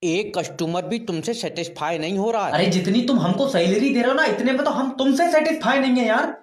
एक कस्टमर भी तुमसे सेटिस्फाई नहीं हो रहा है। अरे जितनी तुम हमको सैलरी दे रहे हो ना, इतने में तो हम तुमसे सेटिस्फाई नहीं है यार।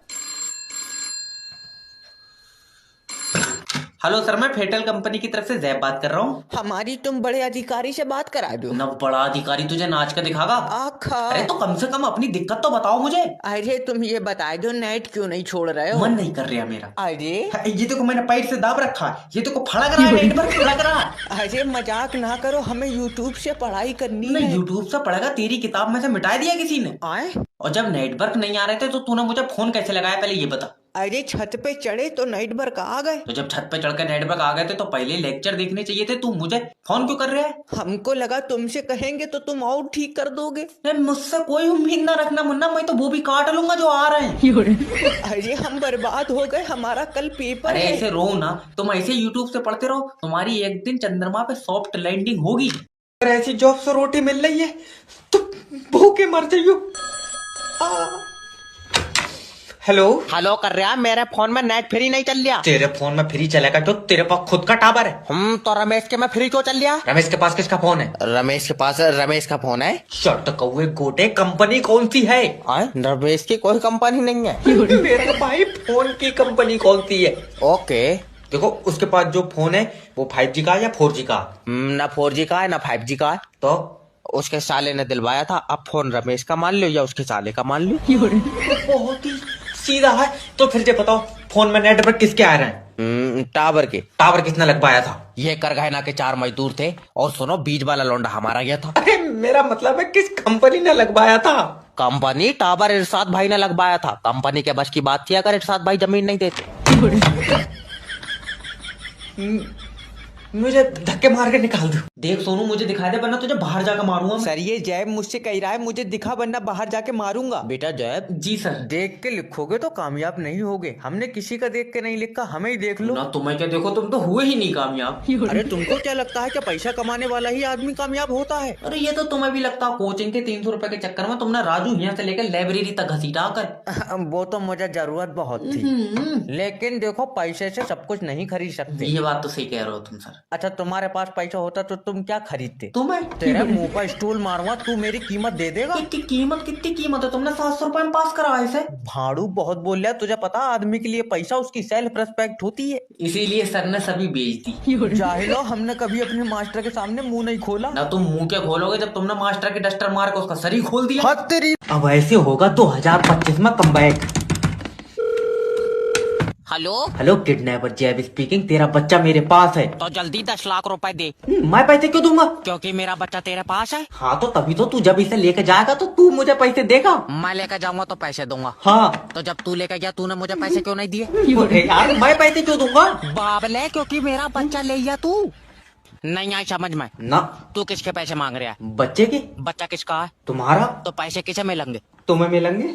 हेलो सर, मैं फेटल कंपनी की तरफ से जैब बात कर रहा हूँ। हमारी तुम बड़े अधिकारी से बात करा दो। न बड़ा अधिकारी तुझे नाच कर दिखागा। आखा। अरे तो कम से कम अपनी दिक्कत तो बताओ मुझे। अरे तुम ये बता दो नेट क्यों नहीं छोड़ रहे हो? मन नहीं कर रहा मेरा। अरे ये देखो मैंने पैर से दाब रखा है, ये देखो फड़क रहा है, नेट पर फड़क रहा है। अरे मजाक ना करो, हमें यूट्यूब से पढ़ाई करनी है। यूट्यूब से पढ़ेगा, तेरी किताब में से मिटा दिया किसी ने। आए? और जब नेटवर्क नहीं आ रहे थे तो तूने मुझे फोन कैसे लगाया, पहले ये बता। अरे छत पे चढ़े तो नेटवर्क आ गए। तो जब छत पे चढ़कर नेटवर्क आ गए थे तो पहले लेक्चर देखने चाहिए थे, तू मुझे फोन क्यों कर रहा है? हमको लगा तुमसे कहेंगे तो तुम और ठीक कर दोगे। मुझसे कोई उम्मीद ना रखना मुन्ना, मैं तो वो भी काट लूंगा जो आ रहे हैं। अरे हम बर्बाद हो गए, हमारा कल पेपर अरे है। ऐसे रो ना, तुम ऐसे यूट्यूब से पढ़ते रहो, तुम्हारी एक दिन चंद्रमा पे सॉफ्ट लैंडिंग होगी। अगर ऐसी जॉब से रोटी मिल रही है तो भूखे मर जाइयो। हेलो हेलो कर रहा, मेरे फोन में नेट फ्री नहीं चल रहा। तेरे फोन में फ्री चलेगा तो तेरे पास खुद का टावर है। तो रमेश के में फ्री क्यों चल रहा? रमेश के पास किसका फोन है? रमेश के पास रमेश का फोन है। शर्ट कौवे गोटे, कंपनी कौन सी है? रमेश की कोई कंपनी नहीं है। मेरे भाई फोन की कंपनी कौन सी है? ओके। देखो उसके पास जो फोन है वो 5G का या 4G का? ना 4G का है ना 5G का है। तो उसके साले ने दिलवाया था, अब फोन रमेश का मान लो या उसके साले का मान लो। बहुत ही सीधा है। तो फिर ये बताओ फोन में नेटवर्क किसके आ रहे हैं? टावर के। टावर किसने लगवाया था? ये करगहना के 4 मजदूर थे और सुनो बीज वाला लौंडा हमारा गया था। अरे मेरा मतलब है किस कंपनी ने लगवाया था? कंपनी टावर इरशाद भाई ने लगवाया था। कंपनी के बस की बात थी अगर इरशाद भाई जमीन नहीं देते। मुझे धक्के मार के निकाल दो। देख सोनू, मुझे दिखा दे वरना तुझे बाहर जाकर मारूंगा। सर ये जैब मुझसे कह रहा है मुझे दिखा वरना बाहर जाके मारूंगा। बेटा जैब। जी सर। देख के लिखोगे तो कामयाब नहीं होगे। हमने किसी का देख के नहीं लिखा, हमें ही देख लो ना। तुम्हें क्या देखो, तुम तो हुए ही नहीं कामयाब। अरे तुमको क्या लगता है कि पैसा कमाने वाला ही आदमी कामयाब होता है? अरे ये तो तुम्हें भी लगता, कोचिंग के 300 रुपए के चक्कर में तुमने राजू यहाँ से लेकर लाइब्रेरी तक घसीटा कर। वो तो मुझे जरूरत बहुत थी, लेकिन देखो पैसे से सब कुछ नहीं खरीद सकते। ये बात तो सही कह रहे हो तुम सर। अच्छा तुम्हारे पास पैसा होता तो तुम क्या खरीदते? तुम्हें तेरे मुंह पर स्टूल मारूंगा, तू मेरी कीमत दे देगा? कीमत कितनी कीमत है? तुमने 700 रुपए में पास करा इसे। भाड़ू बहुत बोल रहा है, तुझे पता आदमी के लिए पैसा उसकी सेल्फ रेस्पेक्ट होती है। इसीलिए सर ने सभी बेच दी। जाहिलो, हमने कभी अपने मास्टर के सामने मुंह नहीं खोला। ना तुम मुंह क्या खोलोगे जब तुमने मास्टर के डस्टर मार के उसका सर ही खोल दिया। हद तेरी। अब ऐसे होगा 2025 में कमबैक। हेलो हेलो किडनैपर जैब स्पीकिंग। तेरा बच्चा मेरे पास है तो जल्दी 10 लाख रुपए दे। मैं पैसे क्यों दूंगा? क्योंकि मेरा बच्चा तेरे पास है। हाँ तो तभी तो तू जब इसे लेके जाएगा तो तू मुझे पैसे देगा। मैं लेकर जाऊंगा तो पैसे दूंगा। हाँ तो जब तू लेकर गया तूने मुझे पैसे क्यों नहीं दिए? अरे यार मैं पैसे क्यों दूंगा? बाबले, क्योंकि मेरा बच्चा ले गया तू। नहीं आई समझ में? ना। तू किसके पैसे मांग रहा है? बच्चे के। बच्चा किसका है? तुम्हारा। तो पैसे किसे मिलेंगे? तुम्हें मिलेंगे।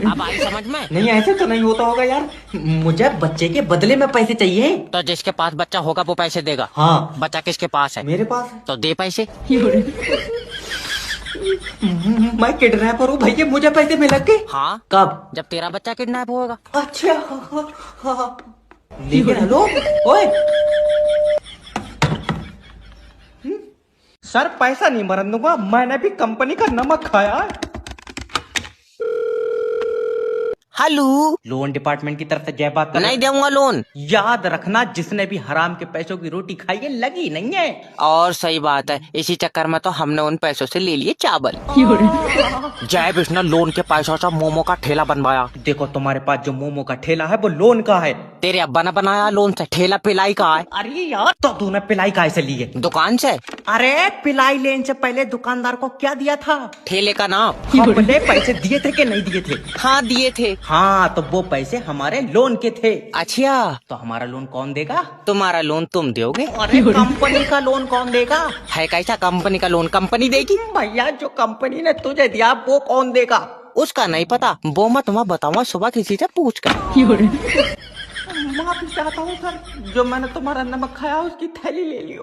अब आई समझ में? नहीं ऐसे तो नहीं होता होगा यार, मुझे बच्चे के बदले में पैसे चाहिए। तो जिसके पास बच्चा होगा वो पैसे देगा। हाँ। बच्चा किसके पास है? मेरे पास है। तो दे पैसे। मैं किडनैपर हूँ भैया, मुझे पैसे मिलेंगे। हाँ। कब? जब तेरा बच्चा किडनैप होगा। अच्छा हाँ। लेकिन हेलो ओए सर, पैसा नहीं मरन दूंगा, मैंने भी कंपनी का नमक खाया है। हेलो, लोन डिपार्टमेंट की तरफ से जय बात कर। नहीं दूंगा लोन। याद रखना, जिसने भी हराम के पैसों की रोटी खाई है लगी नहीं है। और सही बात है, इसी चक्कर में तो हमने उन पैसों से ले लिए चावल। जय विष्णु लोन के पैसों से मोमो का ठेला बनवाया। देखो तुम्हारे पास जो मोमो का ठेला है वो लोन का है। तेरे अब्बा ने बनाया लोन से, ठेला पिलाई का है। अरे यार तो तूने पिलाई काय से ली है? दुकान से। अरे पिलाई लेने से पहले दुकानदार को क्या दिया था? ठेले का नाम। हमने पैसे दिए थे कि नहीं दिए थे? हाँ दिए थे। हाँ तो वो पैसे हमारे लोन के थे। अच्छा तो हमारा लोन कौन देगा? तुम्हारा लोन तुम दोगे। अरे कंपनी का लोन कौन देगा? है कैसा कंपनी का लोन कंपनी देगी? भैया जो कंपनी ने तुझे दिया वो कौन देगा? उसका नहीं पता, वो मैं तुम्हें बताऊंगा सुबह किसी से पूछ कर। माफी चाहता हूँ सर, जो मैंने तुम्हारा नमक खाया उसकी थैली ले लियो।